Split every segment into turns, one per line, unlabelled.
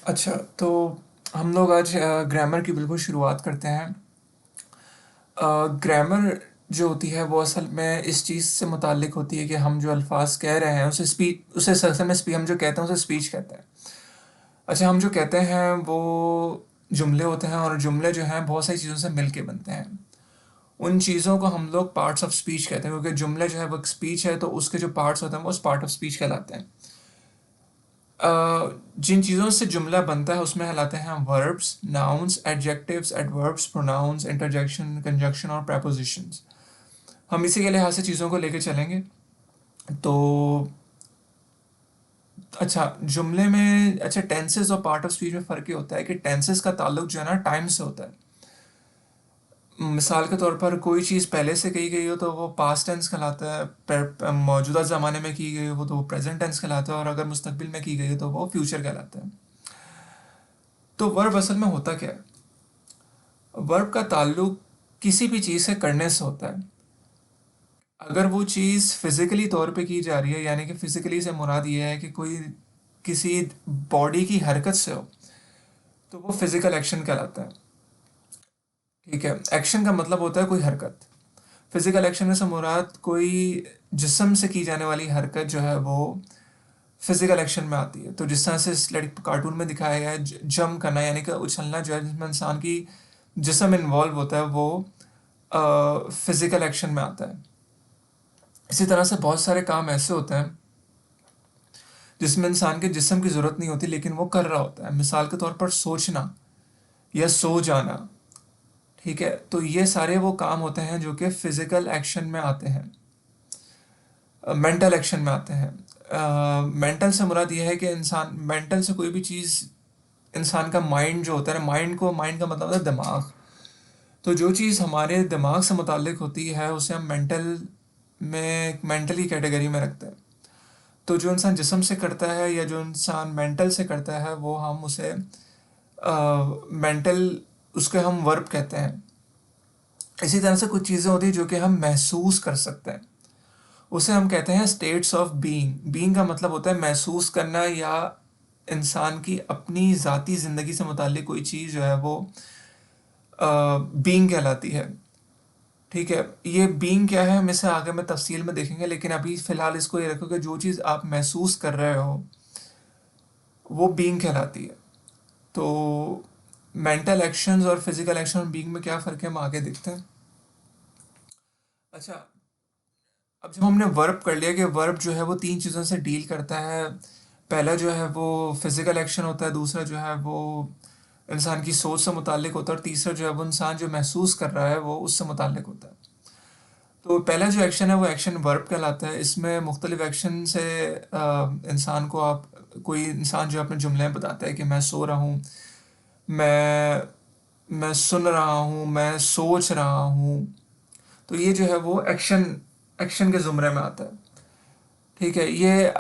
अच्छा, तो हम लोग आज ग्रामर की बिल्कुल शुरुआत करते हैं। ग्रामर जो होती है वो असल में इस चीज़ से मुताल्लिक होती है कि हम जो अल्फाज कह रहे हैं उसे असल में हम जो कहते हैं उसे स्पीच कहते हैं। अच्छा, हम जो कहते हैं वो जुमले होते हैं और जुमले जो हैं बहुत सारी चीज़ों से मिल के बनते हैं। उन चीज़ों को हम लोग पार्ट्स ऑफ स्पीच कहते हैं, क्योंकि जुमले जो है वो एक स्पीच है, तो उसके जो पार्ट्स होते हैं वो उस पार्ट ऑफ स्पीच कहलाते हैं। जिन चीज़ों से जुमला बनता है उसमें कहलाते हैं verbs, nouns, adjectives, adverbs, pronouns, interjection, conjunction और prepositions। हम इसी के लिहाज से चीज़ों को लेके चलेंगे। तो अच्छा, जुमले में अच्छा टेंसेस और पार्ट ऑफ स्पीच में फ़र्क ये होता है कि टेंसेस का ताल्लुक जो है ना टाइम से होता है। मिसाल के तौर पर कोई चीज़ पहले से कही गई हो तो वो पास्ट टेंस कहलाता है, मौजूदा ज़माने में की गई हो तो वो प्रेजेंट टेंस कहलाता है, और अगर मुस्तकबिल में की गई हो तो वो फ्यूचर कहलाता है। तो वर्ब असल में होता क्या है? वर्ब का ताल्लुक किसी भी चीज़ से करने से होता है। अगर वो चीज़ फिज़िकली तौर पे की जा रही है, यानी कि फिज़िकली से मुराद ये है कि कोई किसी बॉडी की हरकत से हो, तो वो फिज़िकल एक्शन कहलाता है। ठीक है, एक्शन का मतलब होता है कोई हरकत। फिज़िकल एक्शन में से मुराद कोई जिस्म से की जाने वाली हरकत जो है वो फिज़िकल एक्शन में आती है। तो जिस तरह से इस लड़की कार्टून में दिखाया गया है, जंप करना यानी कि उछलना जो है, जिसमें इंसान की जिस्म इन्वॉल्व होता है, वो फिज़िकल एक्शन में आता है। इसी तरह से बहुत सारे काम ऐसे होते हैं जिसमें इंसान के जिस्म की ज़रूरत नहीं होती लेकिन वो कर रहा होता है। मिसाल के तौर पर सोचना या सो जाना। ठीक है, तो ये सारे वो काम होते हैं जो कि फिज़िकल एक्शन में आते हैं, मेंटल एक्शन में आते हैं। मेंटल से मुराद ये है कि इंसान मेंटल से कोई भी चीज़, इंसान का माइंड जो होता है ना, माइंड का मतलब होता है दिमाग। तो जो चीज़ हमारे दिमाग से मुताल्लिक होती है उसे हम मेंटली कैटेगरी में रखते हैं। तो जो इंसान जिस्म से करता है या जो इंसान मेंटल से करता है वो हम उसे मेंटल उसके हम वर्ब कहते हैं। इसी तरह से कुछ चीज़ें होती हैं जो कि हम महसूस कर सकते हैं, उसे हम कहते हैं स्टेट्स ऑफ बीइंग। बीइंग का मतलब होता है महसूस करना, या इंसान की अपनी ज़ाती ज़िंदगी से मुताल्लिक कोई चीज़ जो है वो बीइंग कहलाती है। ठीक है, ये बीइंग क्या है हम इसे आगे में तफसील में देखेंगे, लेकिन अभी फ़िलहाल इसको ये रखो कि जो चीज़ आप महसूस कर रहे हो वो बीइंग कहलाती है। तो मेंटल एक्शंस और फिजिकल एक्शन और बीइंग में क्या फ़र्क है हम आगे देखते हैं। अच्छा, अब जब हमने वर्ब कर लिया कि वर्ब जो है वो तीन चीज़ों से डील करता है। पहला जो है वो फिजिकल एक्शन होता है, दूसरा जो है वो इंसान की सोच से मुताल्लिक होता है, और तीसरा जो है वो इंसान जो महसूस कर रहा है वो उससे मुताल्लिक होता है। तो पहला जो एक्शन है वो एक्शन वर्ब कहलाता है। इसमें मुख्तलिफ एक्शन से इंसान को आप कोई इंसान जो अपने जुमले में बताता है कि मैं सो रहा हूँ, मैं मैं सुन रहा हूँ, मैं सोच रहा हूँ। तो ये जो है वो एक्शन एक्शन के ज़ुमरे में आता है। ठीक है, ये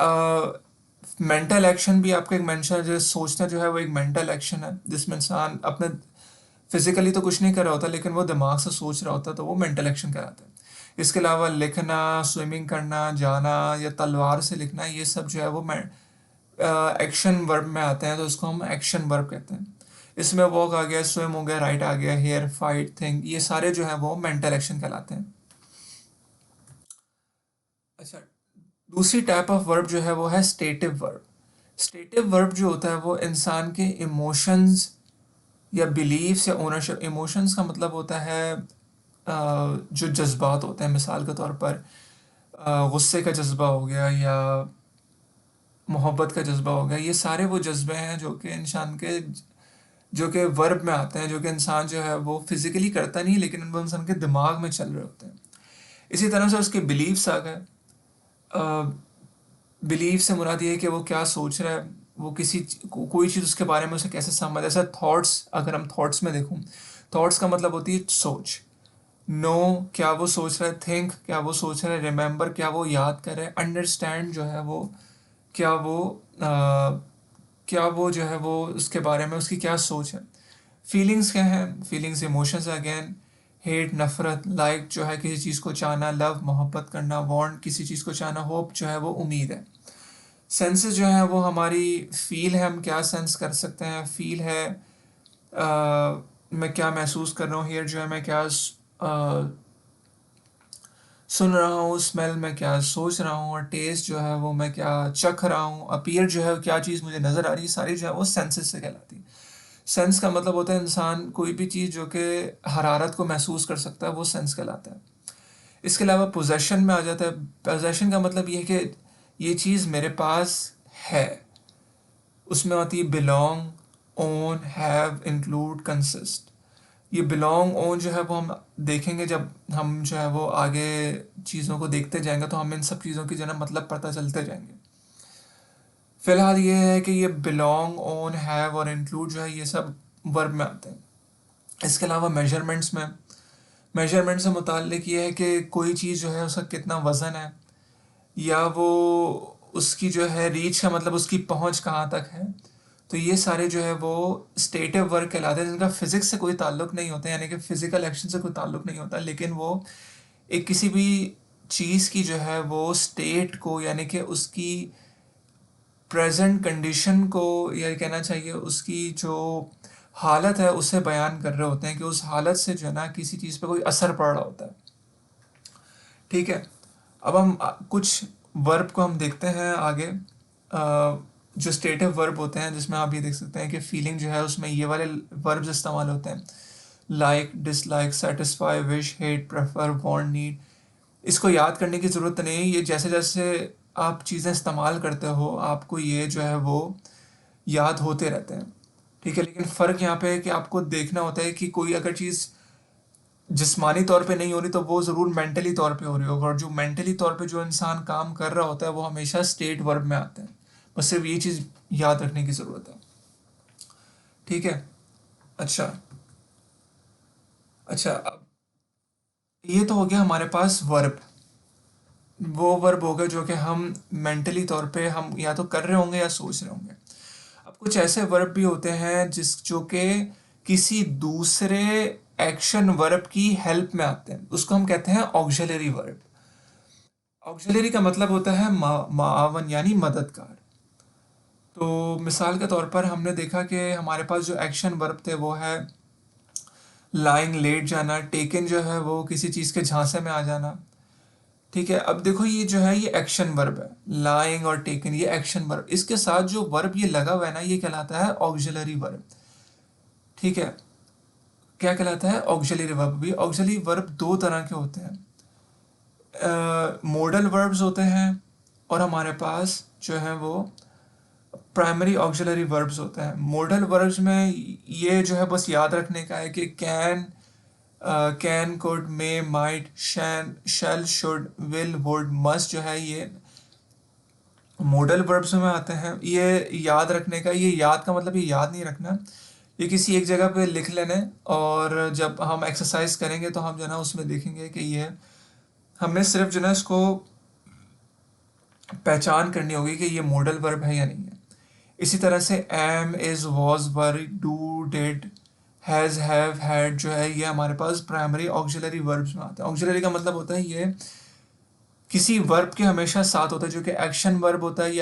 मेंटल एक्शन भी आपका एक मेंशन, जो सोचना जो है वो एक मेंटल एक्शन है, जिसमें इंसान अपने फिजिकली तो कुछ नहीं कर रहा होता लेकिन वो दिमाग से सोच रहा होता है, तो वो मेंटल एक्शन कहलाता है। इसके अलावा लिखना, स्विमिंग करना, जाना या तलवार से लिखना, ये सब जो है वो एक्शन वर्ब में आते हैं, तो इसको हम एक्शन वर्ब कहते हैं। इसमें वॉक आ गया, स्विम हो गया, राइट आ गया, हेयर, फाइट, थिंक, ये सारे जो है वो मेंटल एक्शन कहलाते हैं। अच्छा, दूसरी टाइप ऑफ वर्ब जो है वो है स्टेटिव वर्ब। स्टेटिव वर्ब जो होता है वो इंसान के इमोशंस या बिलीव्स या ओनरशिप। इमोशंस का मतलब होता है जो जज्बात होते हैं, मिसाल के तौर पर गुस्से का जज्बा हो गया या मोहब्बत का जज्बा हो गया। ये सारे वो जज्बे हैं जो कि इंसान के जो कि वर्ब में आते हैं, जो कि इंसान जो है वो फिजिकली करता नहीं लेकिन वो इंसान के दिमाग में चल रहे होते हैं। इसी तरह से उसके बिलीव्स आ गए। बिलीव से मुराद ये है कि वो क्या सोच रहा है, वो कोई चीज़ उसके बारे में उसे कैसे समझ, जैसा थॉट्स, अगर हम थॉट्स में देखूं, थॉट्स का मतलब होती है सोच। नो, क्या वो सोच रहा है, थिंक, क्या वो सोच रहा है, रिमेंबर, क्या वो याद कर रहा है, अंडरस्टैंड जो है वो क्या वो क्या वो जो है वो उसके बारे में उसकी क्या सोच है। फीलिंग्स क्या है? Feelings emotions again. हेट, नफरत, लाइक जो है किसी चीज़ को चाहना, लव मोहब्बत करना, वांट किसी चीज़ को चाहना, होप जो है वो उम्मीद है। सेंसेस जो है वो हमारी फील है, हम क्या सेंस कर सकते हैं, फील है मैं क्या महसूस कर रहा हूँ, हियर जो है मैं क्या सुन रहा हूँ, स्मेल में क्या सोच रहा हूँ, और टेस्ट जो है वो मैं क्या चख रहा हूँ, अपीयर जो है क्या चीज़ मुझे नज़र आ रही है, सारी जो है वो सेंसेस से कहलाती है। सेंस का मतलब होता है इंसान कोई भी चीज़ जो कि हरारत को महसूस कर सकता है वो सेंस कहलाता है। इसके अलावा पोजेशन में आ जाता है। पोजेशन का मतलब ये है कि ये चीज़ मेरे पास है। उसमें आती है belong, own, have, include, consist. ये बिलोंग, ओन जो है वो हम देखेंगे जब हम जो है वो आगे चीज़ों को देखते जाएंगे, तो हमें इन सब चीज़ों की जो है ना मतलब पता चलते जाएंगे। फिलहाल ये है कि ये बिलोंग, ओन, हैव और इंक्लूड जो है ये सब वर्ब में आते हैं। इसके अलावा मेजरमेंट्स में, मेजरमेंट से मुताल्लिक ये है कि कोई चीज़ जो है उसका कितना वज़न है, या वो उसकी जो है रीच का मतलब उसकी पहुंच कहाँ तक है। तो ये सारे जो है वो स्टेटिव वर्क कहलाते हैं, जिनका फिजिक्स से कोई ताल्लुक नहीं होता, यानी कि फिजिकल एक्शन से कोई ताल्लुक नहीं होता, लेकिन वो एक किसी भी चीज़ की जो है वो स्टेट को, यानी कि उसकी प्रेजेंट कंडीशन को, या कहना चाहिए उसकी जो हालत है उसे बयान कर रहे होते हैं, कि उस हालत से जो है ना किसी चीज़ पे कोई असर पड़ रहा होता है। ठीक है। अब हम कुछ वर्ब को हम देखते हैं आगे। जो स्टेटिव वर्ब होते हैं, जिसमें आप ये देख सकते हैं कि फीलिंग जो है उसमें ये वाले वर्ब्स इस्तेमाल होते हैं, like, dislike, satisfy, wish, hate, prefer, want, need. इसको याद करने की ज़रूरत नहीं है, ये जैसे जैसे आप चीज़ें इस्तेमाल करते हो आपको ये जो है वो याद होते रहते हैं। ठीक है, लेकिन फ़र्क यहाँ पे है कि आपको देखना होता है कि कोई अगर चीज़ जिस्मानी तौर पे नहीं हो रही तो वो ज़रूर मेंटली तौर पे हो रही होगी, और जो मेंटली तौर पे जो इंसान काम कर रहा होता है वो हमेशा स्टेट वर्ब में आते हैं। बस सिर्फ ये चीज़ याद रखने की ज़रूरत है। ठीक है। अच्छा। अच्छा, अब ये तो हो गया हमारे पास वर्ब। वो वर्ब हो गए जो कि हम मेंटली तौर पे हम या तो कर रहे होंगे या सोच रहे होंगे। अब कुछ ऐसे वर्ब भी होते हैं जिस जो कि किसी दूसरे एक्शन वर्ब की हेल्प में आते हैं, उसको हम कहते हैं ऑक्सिलरी वर्ब। ऑक्सिलरी का मतलब होता है मावन, यानी मददगार। तो मिसाल के तौर पर हमने देखा कि हमारे पास जो एक्शन वर्ब थे वो है लाइंग, लेट जाना, टेकन जो है वो किसी चीज़ के झांसे में आ जाना। ठीक है, अब देखो ये जो है ये एक्शन वर्ब है, लाइंग और टेकन, ये एक्शन वर्ब, इसके साथ जो वर्ब ये लगा हुआ है ना ये कहलाता है ऑक्सिलरी वर्ब। ठीक है। क्या कहलाता है? Auxiliary verb. भी ऑक्सिलरी वर्ब दो तरह के होते हैं, मोडल वर्ब्स होते हैं, और हमारे पास जो है वो प्राइमरी ऑक्सिलरी वर्ब्स होते हैं। मोडल वर्ब्स में ये जो है बस याद रखने का है कि can, could, may, might, shan't, shall, should, will, would, must जो है ये मोडल वर्ब्स में आते हैं। ये याद रखने का, ये याद का मतलब ये याद नहीं रखना, ये किसी एक जगह पे लिख लेने, और जब हम एक्सरसाइज करेंगे तो हम जो है ना उसमें देखेंगे कि ये हमें सिर्फ जो है ना इसको पहचान करनी होगी कि ये मॉडल वर्ब है या नहीं है। इसी तरह से am, is, was, were, do, did, has, have, had जो है ये हमारे पास प्राइमरी ऑक्सिलरी वर्ब्स में आता है। ऑक्सिलरी का मतलब होता है ये किसी वर्ब के हमेशा साथ होता है, जो कि एक्शन वर्ब होता है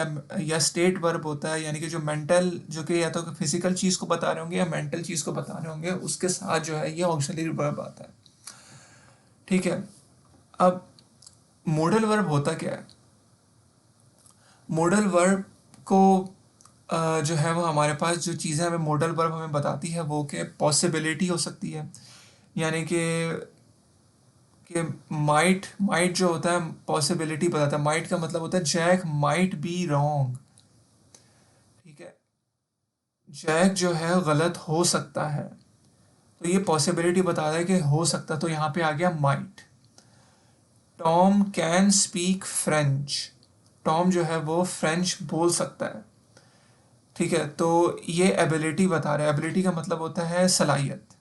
या स्टेट वर्ब होता है, यानी कि जो मेंटल, जो कि या तो फिजिकल चीज़ को बता रहे होंगे या मेंटल चीज़ को बता रहे होंगे, उसके साथ जो है ये ऑक्सिलरी वर्ब आता है। ठीक है। अब मोडल वर्ब होता क्या है? मॉडल वर्ब को जो है वो हमारे पास जो चीज़ें हमें मॉडल वर्ब हमें बताती है वो कि पॉसिबिलिटी हो सकती है, यानी कि माइट, माइट जो होता है पॉसिबिलिटी बताता है। माइट का मतलब होता है जैक माइट बी रॉन्ग। ठीक है, जैक जो है गलत हो सकता है, तो ये पॉसिबिलिटी बताता है कि हो सकता, तो यहाँ पे आ गया might. Tom can speak French, Tom जो है वो फ्रेंच बोल सकता है। ठीक है, तो ये एबिलिटी बता रहा है, एबिलिटी का मतलब होता है सलाहियत।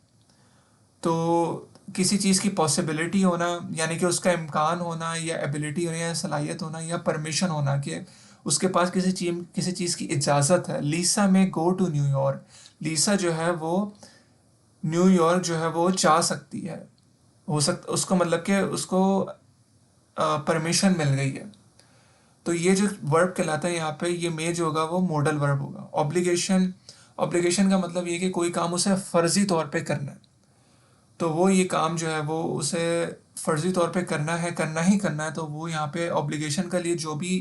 तो किसी चीज़ की पॉसिबिलिटी होना, यानी कि उसका इम्कान होना, या एबिलिटी होना, या सलाहियत होना, या परमिशन होना कि उसके पास किसी चीज़ की इजाज़त है। लीसा में गो टू न्यूयॉर्क, लीसा जो है वो न्यूयॉर्क जो है वो जा सकती है, हो सकता उसको मतलब कि उसको परमिशन मिल गई है। तो ये जो वर्ब कहलाता है यहाँ पे, ये मे जो होगा वो मॉडल वर्ब होगा। ऑब्लिगेशन, ऑब्लिगेशन का मतलब ये कि कोई काम उसे फर्जी तौर पे करना है, तो वो ये काम जो है वो उसे फर्जी तौर पे करना है, करना ही करना है, तो वो यहाँ पे ऑब्लिगेशन के लिए जो भी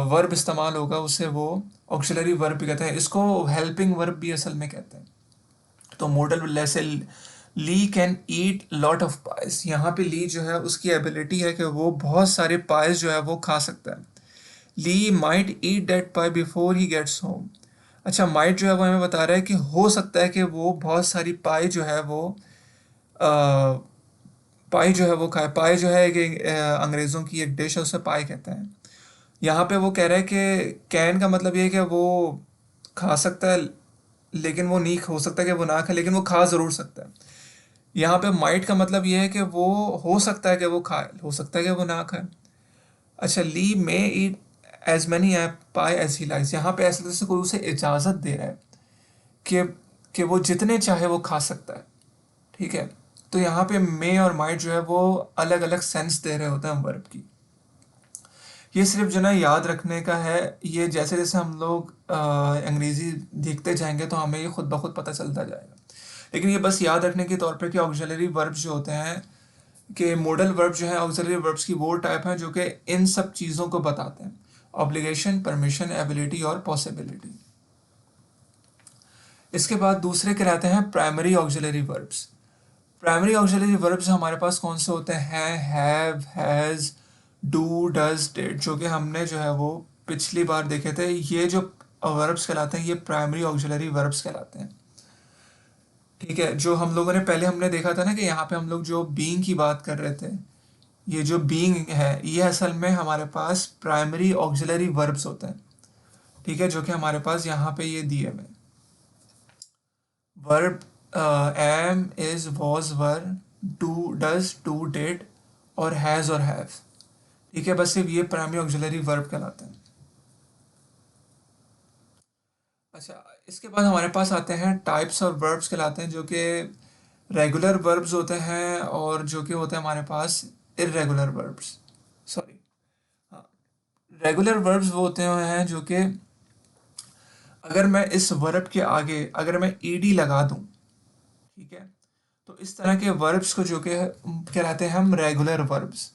वर्ब इस्तेमाल होगा उसे वो ऑक्सिलरी वर्ब भी कहते हैं। इसको हेल्पिंग वर्ब भी असल में कहते हैं। तो मॉडल जैसे Lee can eat lot of pies, यहाँ पे ली जो है उसकी एबिलिटी है कि वो बहुत सारे पाइस जो है वो खा सकता है। Lee might eat that pie before he gets home. अच्छा, माइट जो है वो हमें बता रहा है कि हो सकता है कि वो बहुत सारी पाई जो है वो पाई जो है वो खाए। पाई जो है एक अंग्रेज़ों की एक डिश है, उसे पाई कहते हैं। यहाँ पे वो कह रहा है कि कैन का मतलब ये है कि वो खा सकता है, लेकिन वो नहीं हो सकता कि वो ना खाए, लेकिन वो खा ज़रूर सकता है। यहाँ पे माइट का मतलब ये है कि वो हो सकता है कि वो खाए, हो सकता है कि वो ना खाए। अच्छा, Lee may eat as many pie as he likes, यहाँ पे ऐसे जैसे कोई उसे इजाज़त दे रहा है कि वो जितने चाहे वो खा सकता है। ठीक है, तो यहाँ पे मे और माइट जो है वो अलग अलग सेंस दे रहे होते हैं वर्ब की। ये सिर्फ जो ना याद रखने का है, ये जैसे जैसे हम लोग अंग्रेज़ी देखते जाएंगे तो हमें ये खुद ब खुद पता चलता जाएगा। लेकिन ये बस याद रखने के तौर पे कि ऑक्सिलरी वर्ब्स जो होते हैं, कि मॉडल वर्ब जो है ऑक्सिलरी वर्ब्स की वो टाइप है जो कि इन सब चीज़ों को बताते हैं: ऑब्लिगेशन, परमिशन, एबिलिटी और पॉसिबिलिटी। इसके बाद दूसरे कहलाते हैं primary auxiliary verbs. Primary auxiliary verbs हमारे पास कौन से होते हैं? Have, has, do, does, did, जो कि हमने जो है वो पिछली बार देखे थे। ये जो वर्ब्स कहलाते हैं ये प्राइमरी ऑक्सिलरी वर्ब्स कहलाते हैं। ठीक है, जो हम लोगों ने पहले हमने देखा था ना कि यहाँ पे हम लोग जो बीइंग की बात कर रहे थे, ये जो बीइंग है ये असल में हमारे पास प्राइमरी ऑक्सिलरी वर्ब्स होते हैं। ठीक है, जो कि हमारे पास यहाँ पे ये दिए हुए verb am, is, was, were, do, does, do, did और हैज़ और हैव। ठीक है, बस सिर्फ ये प्राइमरी ऑक्सिलरी वर्ब कहलाते हैं। अच्छा, इसके बाद हमारे पास आते हैं टाइप्स और वर्ब्स कहलाते हैं, जो कि रेगुलर वर्ब्स होते हैं और जो कि होते हैं हमारे पास इर्रेगुलर वर्ब्स। सॉरी, हाँ, रेगुलर वर्ब्स वो होते हैं जो कि अगर मैं इस वर्ब के आगे अगर मैं ईडी लगा दूं, ठीक है, तो इस तरह के वर्ब्स को जो कि कहलाते हैं हम रेगुलर वर्ब्स।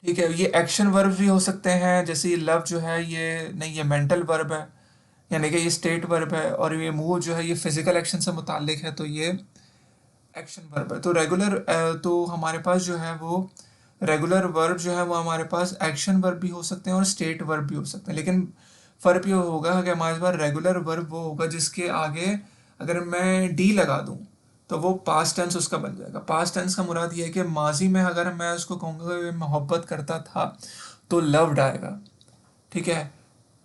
ठीक है, ये एक्शन वर्ब भी हो सकते हैं, जैसे ये लव जो है ये नहीं, ये मेंटल वर्ब है, यानी कि ये स्टेट वर्ब है। और ये मूव जो है ये फिजिकल एक्शन से मुताल्लिक है, तो ये एक्शन वर्ब है। तो रेगुलर तो हमारे पास जो है वो रेगुलर वर्ब जो है वो हमारे पास एक्शन वर्ब भी हो सकते हैं और स्टेट वर्ब भी हो सकते हैं। लेकिन फ़र्क ये होगा कि हमारे पास रेगुलर वर्ब वो होगा जिसके आगे अगर मैं डी लगा दूं तो वो पास्ट टेंस उसका बन जाएगा। पास्ट टेंस का मुराद ये है कि माजी में अगर मैं उसको कहूँगा कि मोहब्बत करता था तो लव्ड आएगा। ठीक है,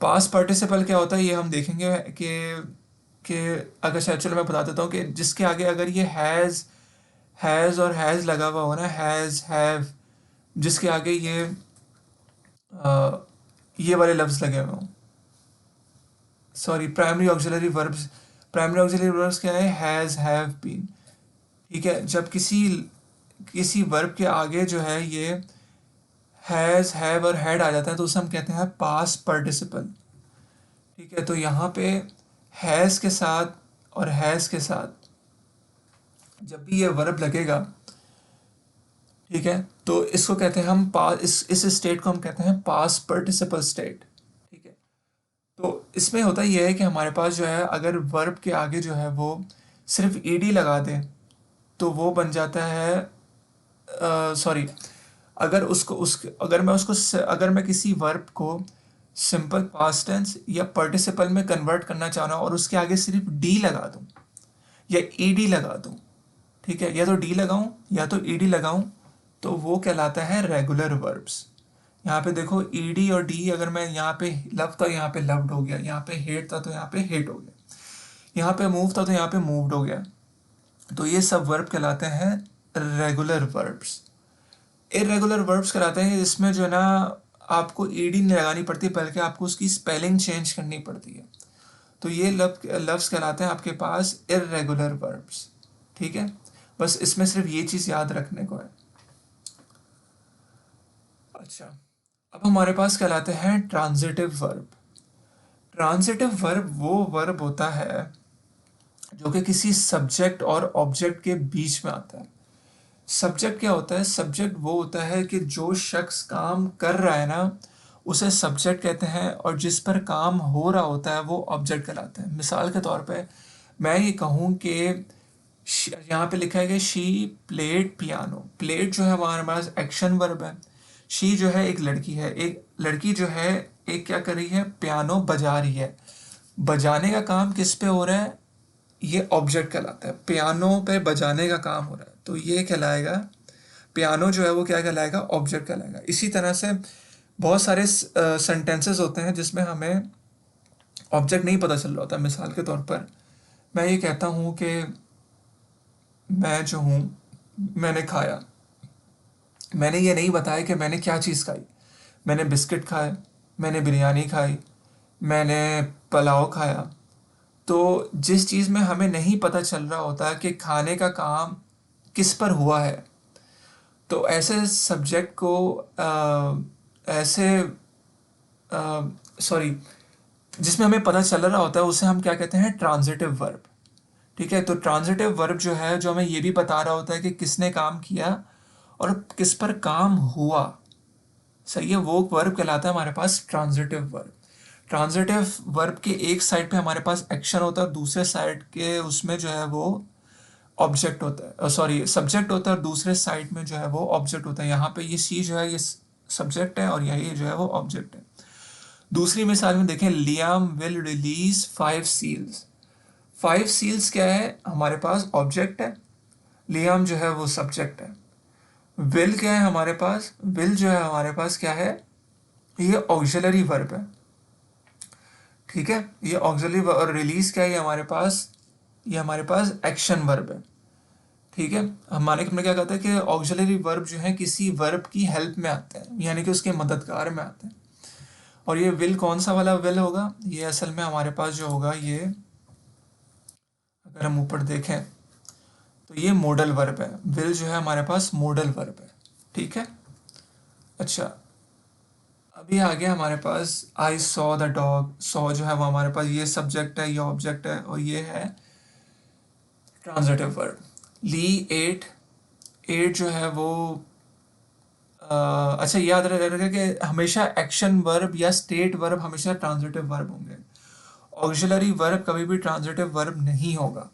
पास्ट पार्टिसिपल क्या होता है ये हम देखेंगे कि अगर शायद, चलो मैं बता देता हूँ कि जिसके आगे अगर ये हैज़ और हैज़ लगा हुआ हो ना, हैज़, हैव, जिसके आगे अ, ये वाले लफ्ज़ लगे हुए हों, sorry, primary auxiliary verbs. Primary auxiliary verbs क्या है? Has, have, been. ठीक है, जब किसी किसी वर्ब के आगे जो है ये हैज़, हैव और हैड आ जाता है तो उसे हम कहते हैं पास्ट पार्टिसिपल। ठीक है, तो यहाँ पे हैज़ के साथ और हैज़ के साथ जब भी ये वर्ब लगेगा, ठीक है, तो इसको कहते हैं हम पास, इस स्टेट को हम कहते हैं पास्ट पार्टिसिपल स्टेट। ठीक है, तो इसमें होता यह है कि हमारे पास जो है अगर वर्ब के आगे जो है वो सिर्फ ईडी लगा दें तो वो बन जाता है, सॉरी, अगर उसको उस अगर मैं उसको अगर मैं किसी वर्ब को सिंपल पास्ट टेंस या पार्टिसिपल में कन्वर्ट करना चाह रहा हूँ और उसके आगे सिर्फ डी लगा दूँ या ईडी लगा दूँ, ठीक है, या तो डी लगाऊँ या तो ईडी लगाऊँ, तो वो कहलाता है रेगुलर वर्ब्स। यहाँ पे देखो, ईडी और डी, अगर मैं यहाँ पे लव था यहाँ पे लव्ड हो गया, यहाँ पे हेट था तो यहाँ पे हेट हो गया, यहाँ पे मूव था तो यहाँ पे मूव्ड हो गया। तो ये सब वर्ब कहलाते हैं रेगुलर वर्ब्स। इरेगुलर वर्ब्स कहलाते हैं जिसमें जो है ना आपको ईडी नहीं लगानी पड़ती बल्कि आपको उसकी स्पेलिंग चेंज करनी पड़ती है। तो ये लफ्ज़ कहलाते हैं आपके पास इरेगुलर वर्ब्स। ठीक है, बस इसमें सिर्फ ये चीज़ याद रखने को है। अच्छा, अब हमारे पास कहलाते हैं ट्रांजिटिव वर्ब। ट्रांजिटिव वर्ब वो वर्ब होता है जो कि किसी सब्जेक्ट और ऑब्जेक्ट के बीच में आता है। सब्जेक्ट क्या होता है? सब्जेक्ट वो होता है कि जो शख्स काम कर रहा है ना, उसे सब्जेक्ट कहते हैं, और जिस पर काम हो रहा होता है वो ऑब्जेक्ट कहलाता है। मिसाल के तौर पे मैं ये कहूँ कि यहाँ पे लिखा है कि शी प्लेड पियानो। प्लेड जो है हमारे पास एक्शन वर्ब है। शी जो है एक लड़की है, एक लड़की जो है एक क्या कर रही है? पियानो बजा रही है। बजाने का काम किस पे हो रहा है? ये ऑब्जेक्ट कहलाता है। पियानो पे बजाने का काम हो रहा है तो ये कहलाएगा, पियानो जो है वो क्या कहलाएगा? ऑब्जेक्ट कहलाएगा। इसी तरह से बहुत सारे सेंटेंसेस होते हैं जिसमें हमें ऑब्जेक्ट नहीं पता चल रहा होता। मिसाल के तौर पर मैं ये कहता हूँ कि मैं जो हूँ, मैंने खाया। मैंने ये नहीं बताया कि मैंने क्या चीज़ खाई। मैंने बिस्किट खाए, मैंने बिरयानी खाई, मैंने पुलाव खाया। तो जिस चीज़ में हमें नहीं पता चल रहा होता कि खाने का काम किस पर हुआ है, तो ऐसे सब्जेक्ट को ऐसे सॉरी जिसमें हमें पता चल रहा होता है उसे हम क्या कहते हैं? Transitive verb. ठीक है, तो ट्रांजिटिव वर्ब जो है, जो हमें ये भी बता रहा होता है कि किसने काम किया और किस पर काम हुआ, सही है, वो वर्ब कहलाता है हमारे पास ट्रांजिटिव वर्ब। ट्रांजिटिव वर्ब के एक साइड पे हमारे पास एक्शन होता है, दूसरे साइड के उसमें जो है वो ऑब्जेक्ट होता है, सॉरी सब्जेक्ट होता है, और दूसरे साइड में जो है वो ऑब्जेक्ट होता है। यहाँ पे ये सी जो है ये सब्जेक्ट है और ये जो है वो ऑब्जेक्ट है। दूसरी मिसाल में देखें, Liam will release 5 seals. 5 seals क्या है? हमारे पास ऑब्जेक्ट है। लियाम जो है वो सब्जेक्ट है। विल क्या है हमारे पास? विल जो है हमारे पास क्या है? ये ऑक्सिलरी वर्ब है। ठीक है, ये ऑक्सिलरी, और रिलीज क्या है? ये हमारे पास एक्शन वर्ब है। ठीक है, हमारे हमने क्या कहता है कि ऑक्सिलरी वर्ब जो है किसी वर्ब की हेल्प में आते हैं, यानी कि उसके मददगार में आते हैं। और ये विल कौन सा वाला विल होगा? ये असल में हमारे पास जो होगा, ये अगर हम ऊपर देखें तो ये मॉडल वर्ब है। विल जो है हमारे पास मॉडल वर्ब है। ठीक है, अच्छा, अभी आ गया हमारे पास I saw the dog. Saw जो है वो हमारे पास ये सब्जेक्ट है, ये ऑब्जेक्ट है, और ये है ट्रांजिटिव वर्ब। ली एट। एट जो है वो अच्छा, याद रखेगा कि हमेशा एक्शन वर्ब या स्टेट वर्ब हमेशा ट्रांजिटिव वर्ब होंगे। ऑक्सिलरी वर्ब कभी भी ट्रांजिटिव वर्ब नहीं होगा।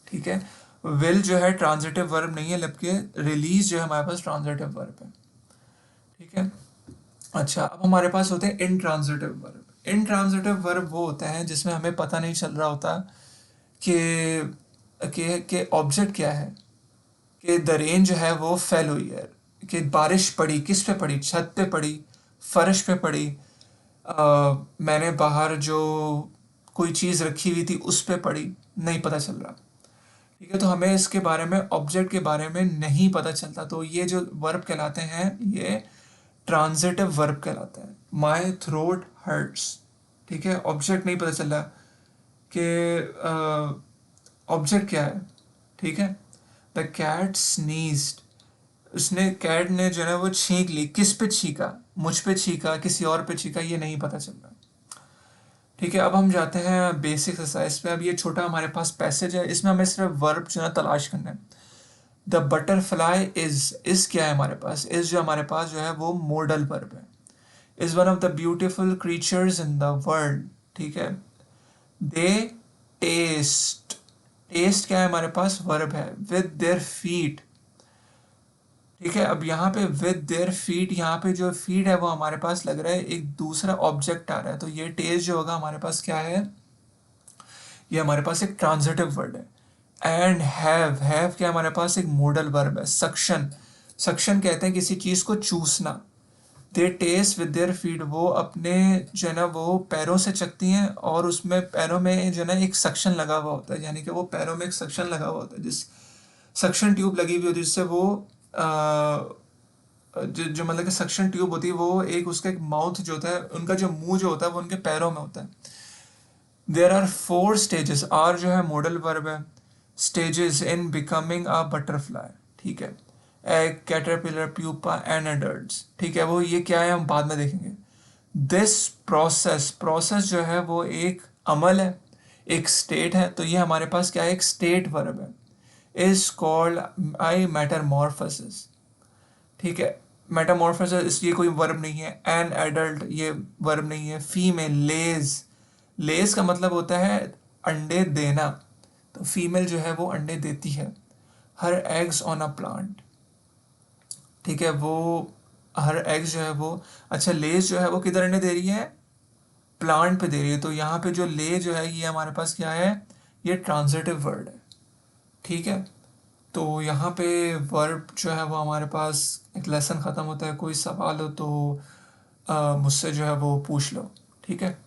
ठीक है, विल जो है ट्रांजिटिव वर्ब नहीं है, जबकि रिलीज जो है हमारे पास ट्रांजिटिव वर्ब है। ठीक है, अच्छा, अब हमारे पास होते हैं इनट्रांजिटिव वर्ब। इनट्रांजिटिव वर्ब वो होते हैं जिसमें हमें पता नहीं चल रहा होता कि ऑब्जेक्ट क्या है, कि द रेन जो है वो फेल हुई है, कि बारिश पड़ी, किस पे पड़ी? छत पे पड़ी, फर्श पे पड़ी, मैंने बाहर जो कोई चीज़ रखी हुई थी उस पे पड़ी, नहीं पता चल रहा। ठीक है, तो हमें इसके बारे में, ऑब्जेक्ट के बारे में नहीं पता चलता, तो ये जो वर्ब कहलाते हैं ये ट्रांजिटिव वर्ब कहलाता है। My throat hurts. ठीक है, ऑब्जेक्ट नहीं पता चल रहा कि ऑब्जेक्ट क्या है। ठीक है, द कैट स्नीज्ड। उसने, कैट ने जो है वो छींक ली। किस पे छींका? मुझ पे छींका, किसी और पे छींका, ये नहीं पता चल रहा। ठीक है, अब हम जाते हैं बेसिक एक्सरसाइज पे। अब ये छोटा हमारे पास पैसेज है, इसमें हमें सिर्फ वर्ब जो है तलाश करना है। द बटरफ्लाई इज क्या है हमारे पास? इज जो हमारे पास जो है वो मॉडल वर्ब है। Is one of the beautiful creatures in the world. ठीक है, दे टेस्ट। टेस्ट क्या है हमारे पास? वर्ब है। With their feet. ठीक है, अब यहाँ पे विद देयर फीट, यहाँ पे जो फीट है वो हमारे पास लग रहा है एक दूसरा ऑब्जेक्ट आ रहा है, तो ये टेस्ट जो होगा हमारे पास क्या है? ये हमारे पास एक ट्रांजिटिव वर्ड है। एंड हैव क्या हमारे पास? एक मॉडल वर्ब है। सक्शन। सक्शन कहते हैं किसी चीज़ को चूसना। दे टेस्ट विद देयर फीट, वो अपने जो है ना वो पैरों से चखती हैं, और उसमें पैरों में जो है ना एक सक्शन लगा हुआ होता है, यानी कि वो पैरों में एक सक्शन लगा हुआ होता है, जिस सक्शन ट्यूब लगी हुई होती है, जिससे वो जो मतलब कि सक्शन ट्यूब होती है, वो एक उसका एक माउथ जो होता है, उनका जो मुंह जो होता है वो उनके पैरों में होता है। There are 4 stages. आर जो है मॉडल वर्ब है। Stages in becoming a butterfly. ठीक है, egg, caterpillar, pupa and adults. ठीक है, वो ये क्या है हम बाद में देखेंगे। दिस प्रोसेस, प्रोसेस जो है वो एक अमल है, एक स्टेट है। तो ये हमारे पास क्या है, एक स्टेट वर्ब है। Is called I Metamorphosis. ठीक है, मेटामॉर्फोसिस ये कोई वर्ब नहीं है। एन एडल्ट ये वर्ब नहीं है। फीमेल लेज, लेज का मतलब होता है अंडे देना, तो फीमेल जो है वो अंडे देती है। हर एग्स ऑन अ प्लांट। ठीक है, वो हर एग्स जो है वो, अच्छा लेज जो है वो किधर अंडे दे रही है, प्लांट पे दे रही है। तो यहाँ पे जो ले जो है ये हमारे पास क्या है, ये ट्रांजिटिव वर्ड है। ठीक है, तो यहाँ पे वर्ब जो है वो हमारे पास एक लेसन ख़त्म होता है। कोई सवाल हो तो मुझसे जो है वो पूछ लो। ठीक है।